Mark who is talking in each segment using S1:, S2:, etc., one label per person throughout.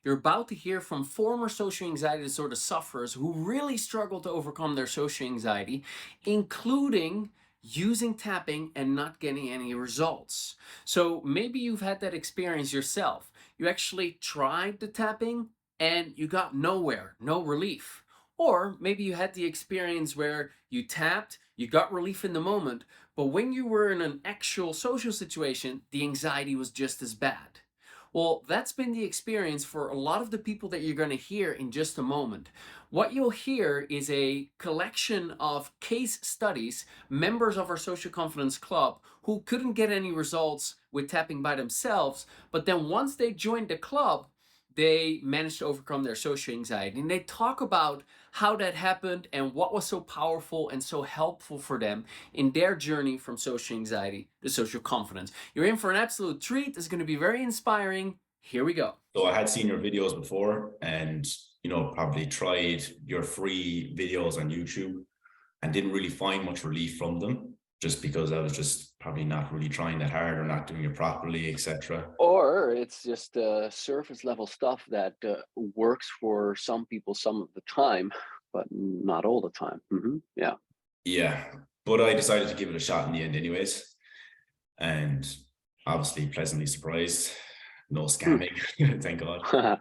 S1: You're about to hear from former social anxiety disorder sufferers who really struggle to overcome their social anxiety, including using tapping and not getting any results. So maybe you've had that experience yourself. You actually tried the tapping and you got nowhere, no relief. Or maybe you had the experience where you tapped, you got relief in the moment, but when you were in an actual social situation, the anxiety was just as bad. Well, that's been the experience for a lot of the people that you're going to hear in just a moment. What you'll hear is a collection of case studies, members of our Social Confidence Club who couldn't get any results with tapping by themselves, but then once they joined the club, they managed to overcome their social anxiety. And they talk about how that happened and what was so powerful and so helpful for them in their journey from social anxiety to social confidence. You're in for an absolute treat. It's going to be very inspiring. Here we go.
S2: So I had seen your videos before and, probably tried your free videos on YouTube and didn't really find much relief from them just because I was just probably not really trying that hard or not doing it properly, etc.
S3: Or it's just surface level stuff that works for some people some of the time, but not all the time. Yeah.
S2: Yeah. But I decided to give it a shot in the end anyways. And obviously pleasantly surprised. No scamming, thank God.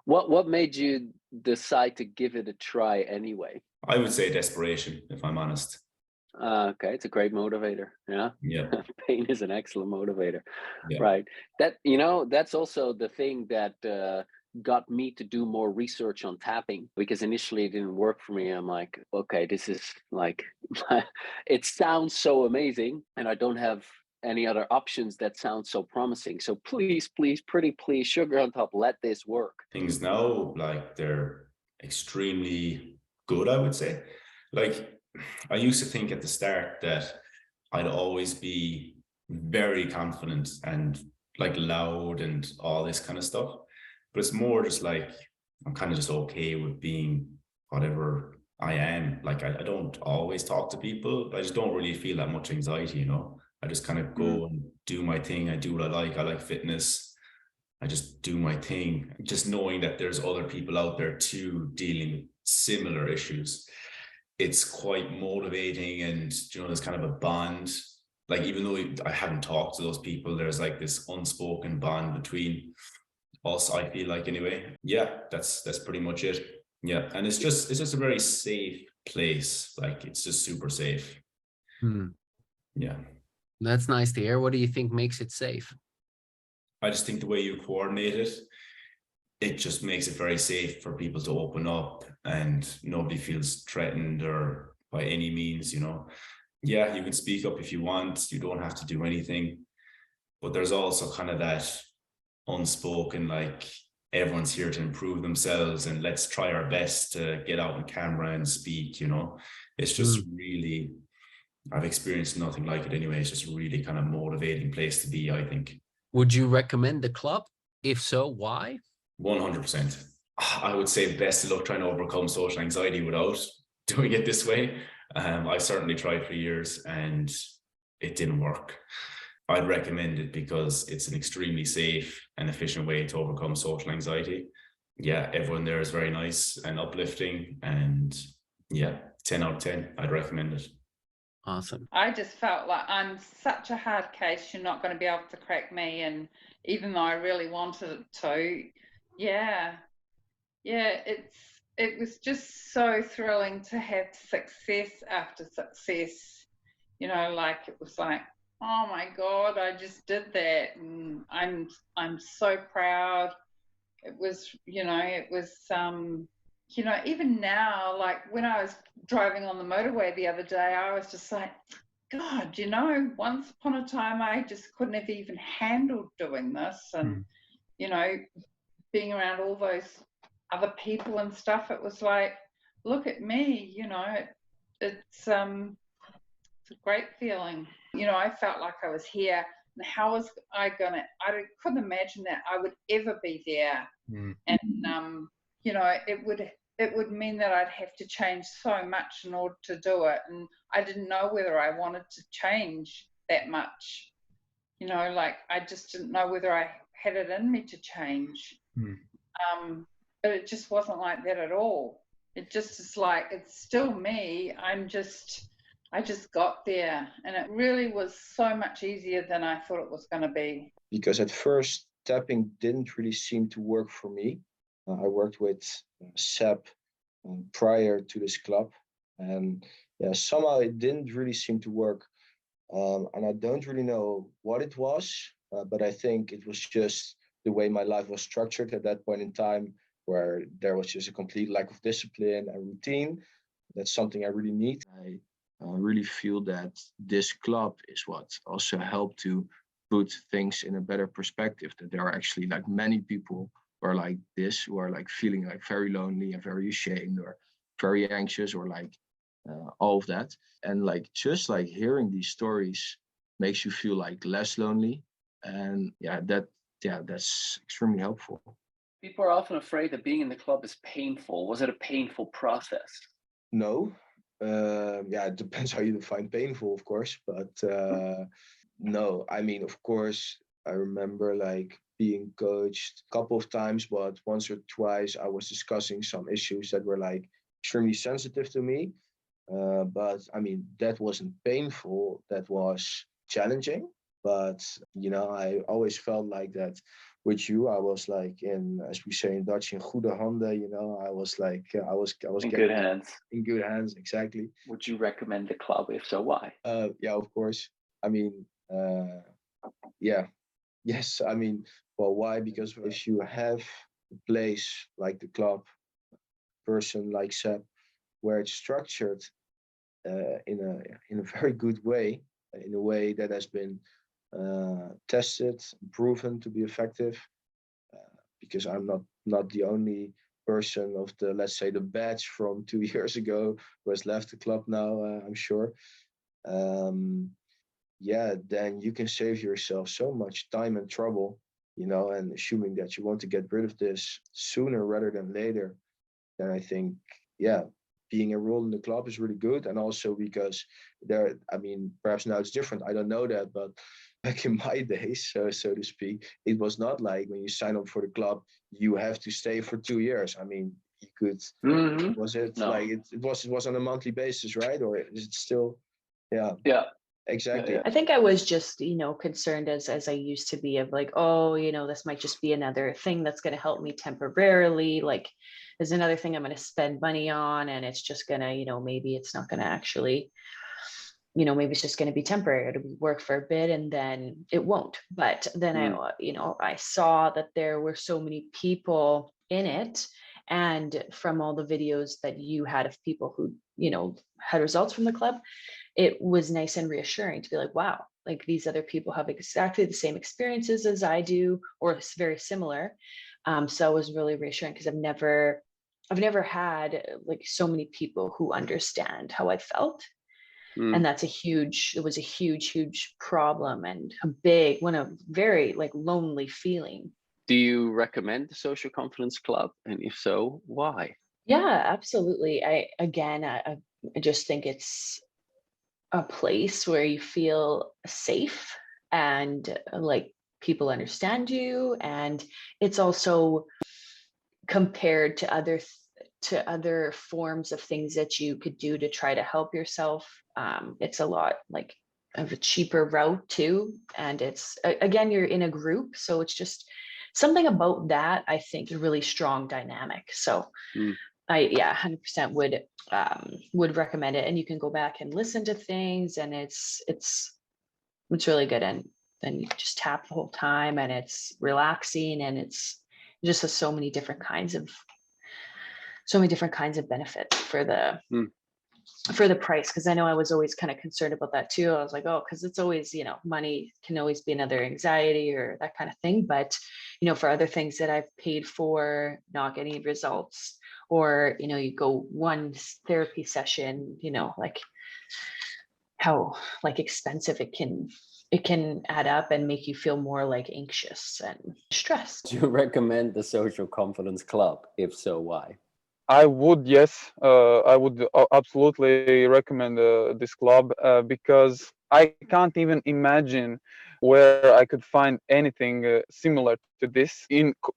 S3: What made you decide to give it a try anyway?
S2: I would say desperation, if I'm honest.
S3: Okay, it's a great motivator. Yeah.
S2: Yeah.
S3: Pain is an excellent motivator.
S2: Yeah.
S3: Right. That's also the thing that got me to do more research on tapping, because initially it didn't work for me. I'm like, okay, this is like, it sounds so amazing, and I don't have any other options that sound so promising. So please, please, pretty please, sugar on top, let this work.
S2: Things now, like they're extremely good, I would say. Like I used to think at the start that I'd always be very confident and like loud and all this kind of stuff. But it's more just like I'm kind of just okay with being whatever I am. Like I don't always talk to people. I just don't really feel that much anxiety. I just kind of
S3: Mm.
S2: go and do my thing. I do what I like. I like fitness. I just do my thing, just knowing that there's other people out there too dealing with similar issues. It's quite motivating, and there's kind of a bond. Like even though I haven't talked to those people, there's like this unspoken bond between us. I feel like anyway. Yeah, that's pretty much it. Yeah, and it's just a very safe place. Like it's just super safe.
S1: Hmm.
S2: Yeah.
S1: That's nice to hear. What do you think makes it safe?
S2: I just think the way you coordinate it, it just makes it very safe for people to open up and nobody feels threatened or by any means. Yeah, you can speak up if you want. You don't have to do anything. But there's also kind of that unspoken, like everyone's here to improve themselves and let's try our best to get out on camera and speak. It's just really, I've experienced nothing like it anyway. It's just a really kind of motivating place to be, I think.
S1: Would you recommend the club? If so, why?
S2: 100%. I would say best of luck trying to overcome social anxiety without doing it this way. I certainly tried for years and it didn't work. I'd recommend it because it's an extremely safe and efficient way to overcome social anxiety. Yeah, everyone there is very nice and uplifting, and yeah, 10 out of 10. I'd recommend it.
S1: Awesome.
S4: I just felt like I'm such a hard case, you're not going to be able to crack me. And even though I really wanted it to, yeah, it was just so thrilling to have success after success. Like it was like, oh my God, I just did that, and I'm so proud. It was, even now, like when I was driving on the motorway the other day, I was just like, God, once upon a time I just couldn't have even handled doing this. And, being around all those other people and stuff, it was like, look at me, it's a great feeling. I felt like I was here. And how was I couldn't imagine that I would ever be there. And, it would mean that I'd have to change so much in order to do it. And I didn't know whether I wanted to change that much. Like I just didn't know whether I had it in me to change. But it just wasn't like that at all. It just is like, it's still me. I just got there, and it really was so much easier than I thought it was going to be.
S5: Because at first, tapping didn't really seem to work for me. I worked with SEP prior to this club, and yeah, somehow it didn't really seem to work. And I don't really know what it was, but I think it was just the way my life was structured at that point in time, where there was just a complete lack of discipline and routine. That's something I really need. I really feel that this club is what also helped to put things in a better perspective, that there are actually like many people who are like this, who are like feeling like very lonely and very ashamed or very anxious or like all of that. And like just like hearing these stories makes you feel like less lonely. And that's extremely helpful.
S3: People are often afraid that being in the club is painful. Was it a painful process?
S5: No. It depends how you define painful, of course, but no, I mean, of course, I remember like being coached a couple of times, but once or twice I was discussing some issues that were like extremely sensitive to me. But I mean, that wasn't painful, that was challenging. But, I always felt like that with you. I was like in, as we say in Dutch, in goede handen, I was like, I was
S3: In
S5: getting
S3: good hands.
S5: in good hands, exactly.
S3: Would you recommend the club? If so, why?
S5: Yeah, of course. I mean, yeah, yes. I mean, well, why? Because if you have a place like the club, person like Seb, where it's structured in a very good way, in a way that has been tested, proven to be effective. Because I'm not the only person of the, let's say, the batch from 2 years ago who has left the club now. I'm sure. Then you can save yourself so much time and trouble, and assuming that you want to get rid of this sooner rather than later, then I think, being enrolled in the club is really good. And also because perhaps now it's different. I don't know that, but back in my days, so to speak, it was not like when you sign up for the club, you have to stay for 2 years. I mean, you could, was it
S3: No.
S5: like, it was on a monthly basis, right? Or is it still,
S3: Yeah.
S5: Exactly.
S6: I think I was just, concerned as I used to be of like, oh, this might just be another thing that's going to help me temporarily. Like, there's another thing I'm going to spend money on, and it's just going to, maybe it's not going to actually, maybe it's just going to be temporary. It'll work for a bit and then it won't. But then I saw that there were so many people in it. And from all the videos that you had of people who, had results from the club, it was nice and reassuring to be like, wow, like these other people have exactly the same experiences as I do, or it's very similar. So it was really reassuring because I've never had like so many people who understand how I felt. And it was a huge problem and a very like lonely feeling.
S3: Do you recommend the Social Confidence Club? And if so, why?
S6: Yeah, absolutely. I just think it's a place where you feel safe and like people understand you. And it's also compared to other forms of things that you could do to try to help yourself. It's a lot like of a cheaper route too. And it's, again, you're in a group. So it's just something about that, I think, a really strong dynamic. So I 100% would recommend it. And you can go back and listen to things, and it's really good. And then you just tap the whole time, and it's relaxing, and it's just has so many different kinds of benefit for the price. Because I know I was always kind of concerned about that too. I was like, oh, because it's always, money can always be another anxiety or that kind of thing. But, for other things that I've paid for not getting results, or, you go one therapy session, like how like expensive it can add up and make you feel more like anxious and stressed.
S3: Do you recommend the Social Confidence Club? If so, why?
S7: I would, yes. I would absolutely recommend this club because I can't even imagine where I could find anything similar to this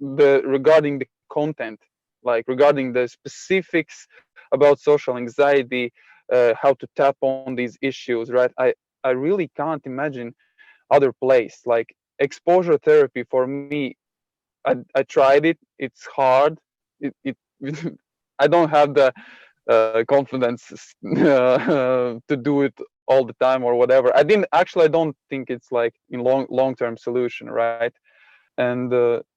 S7: regarding the content, like regarding the specifics about social anxiety, how to tap on these issues, right? I really can't imagine other place. Like exposure therapy for me, I tried it. It's hard. It I don't have the confidence to do it all the time or whatever. I don't think it's like in long term solution, right? And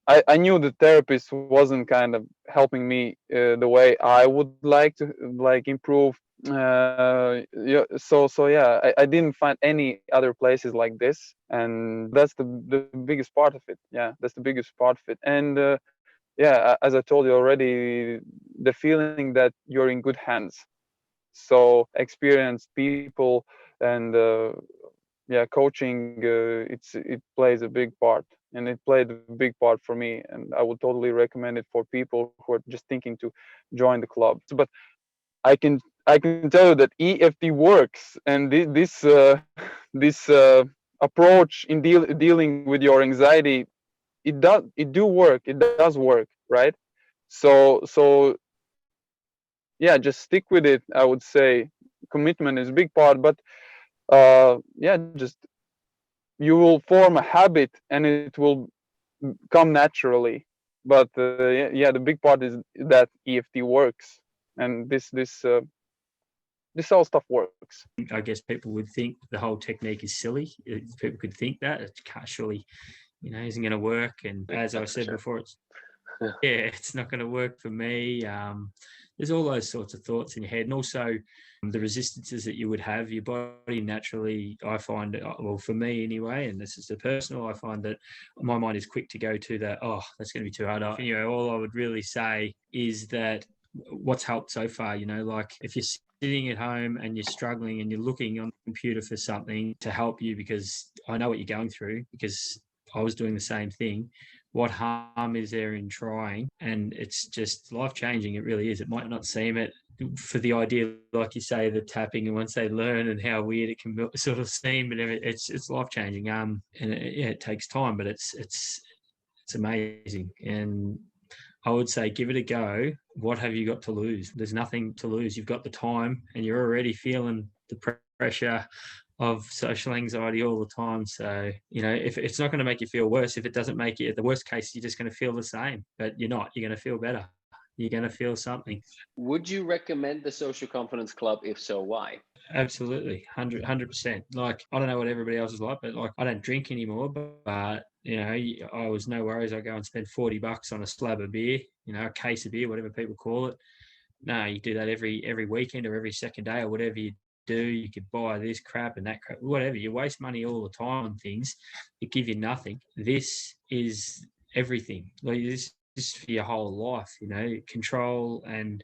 S7: I knew the therapist wasn't kind of helping me the way I would like to like improve. Yeah, so yeah, I didn't find any other places like this, and that's the biggest part of it. Yeah, that's the biggest part of it. And yeah, as I told you already, the feeling that you're in good hands. So experienced people and yeah, coaching, it plays a big part, and it played a big part for me, and I would totally recommend it for people who are just thinking to join the club. But I can I can tell you that EFT works, and this approach in dealing with your anxiety, it does work, right? So yeah, just stick with it. I would say commitment is a big part, but yeah, just you will form a habit and it will come naturally. But yeah, the big part is that EFT works, and this all stuff works.
S8: I guess people would think the whole technique is silly. People could think that it can't surely, isn't going to work. And as I said before, it's not going to work for me. There's all those sorts of thoughts in your head, and also the resistances that you would have. Your body naturally, I find, well, for me anyway, and this is the personal, I find that my mind is quick to go to that. Oh, that's going to be too hard. All I would really say is that what's helped so far. Like if you're sitting at home and you're struggling and you're looking on the computer for something to help you, because I know what you're going through, because I was doing the same thing. What harm is there in trying? And it's just life-changing. It really is. It might not seem it for the idea, like you say, the tapping, and once they learn and how weird it can sort of seem, but it's life-changing. And it takes time, but it's amazing. And I would say give it a go. What have you got to lose? There's nothing to lose. You've got the time, and you're already feeling the pressure of social anxiety all the time. So, if it's not going to make you feel worse, if it doesn't make you, the worst case, you're just going to feel the same, but you're not. You're going to feel better. You're going to feel something.
S3: Would you recommend the Social Confidence Club? If so, why?
S8: Absolutely, 100%. Like, I don't know what everybody else is like, but like, I don't drink anymore, but I was no worries. I go and spend $40 on a slab of beer, a case of beer, whatever people call it. No, you do that every weekend or every second day or whatever you do. You could buy this crap and that crap, whatever. You waste money all the time on things that give you nothing. This is everything. Like, this is for your whole life, control and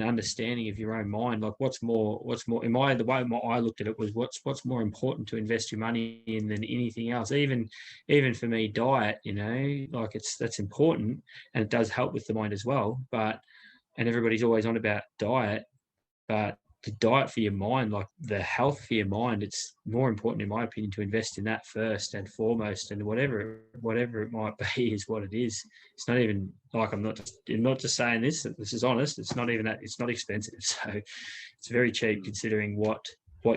S8: understanding of your own mind. Like what's more the way I looked at it was what's more important to invest your money in than anything else. Even for me, diet, like that's important, and it does help with the mind as well. And everybody's always on about diet, but the diet for your mind, like the health for your mind, it's more important, in my opinion, to invest in that first and foremost. And whatever it might be is what it is. It's not even like I'm not just saying this. This is honest. It's not even that. It's not expensive, so it's very cheap considering what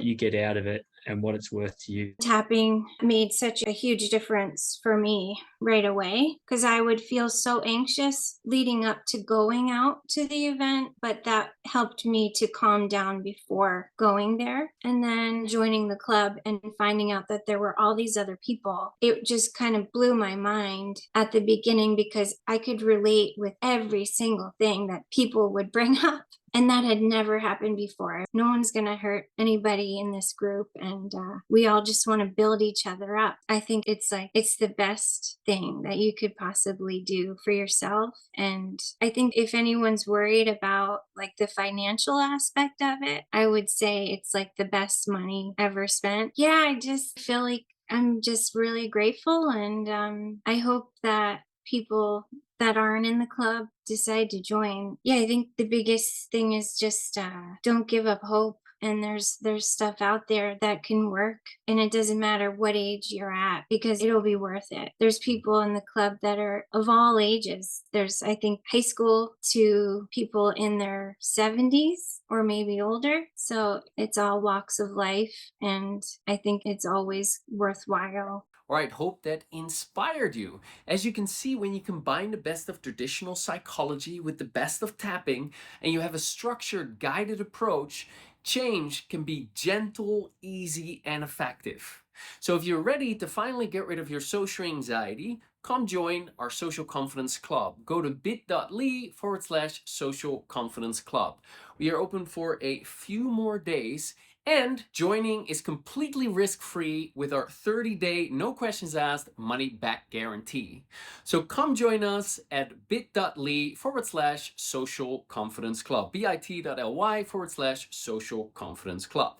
S8: you get out of it and what it's worth to you.
S9: Tapping made such a huge difference for me right away, because I would feel so anxious leading up to going out to the event, but that helped me to calm down before going there. And then joining the club and finding out that there were all these other people, it just kind of blew my mind at the beginning, because I could relate with every single thing that people would bring up. And that had never happened before. No one's going to hurt anybody in this group. And we all just want to build each other up. I think it's the best thing that you could possibly do for yourself. And I think if anyone's worried about like the financial aspect of it, I would say it's like the best money ever spent. Yeah, I just feel like I'm just really grateful. And I hope that people that aren't in the club decide to join. Yeah, I think the biggest thing is just don't give up hope. and there's stuff out there that can work, and it doesn't matter what age you're at because it'll be worth it. There's people in the club that are of all ages. There's, I think, high school to people in their 70s or maybe older. So it's all walks of life, and I think it's always worthwhile.
S1: All right, hope that inspired you. As you can see, when you combine the best of traditional psychology with the best of tapping, and you have a structured, guided approach, change can be gentle, easy, and effective. So if you're ready to finally get rid of your social anxiety, come join our Social Confidence Club. Go to bit.ly/social confidence club. We are open for a few more days, and joining is completely risk-free with our 30-day, no questions asked, money-back guarantee. So come join us at bit.ly/social confidence club, bit.ly/social confidence club.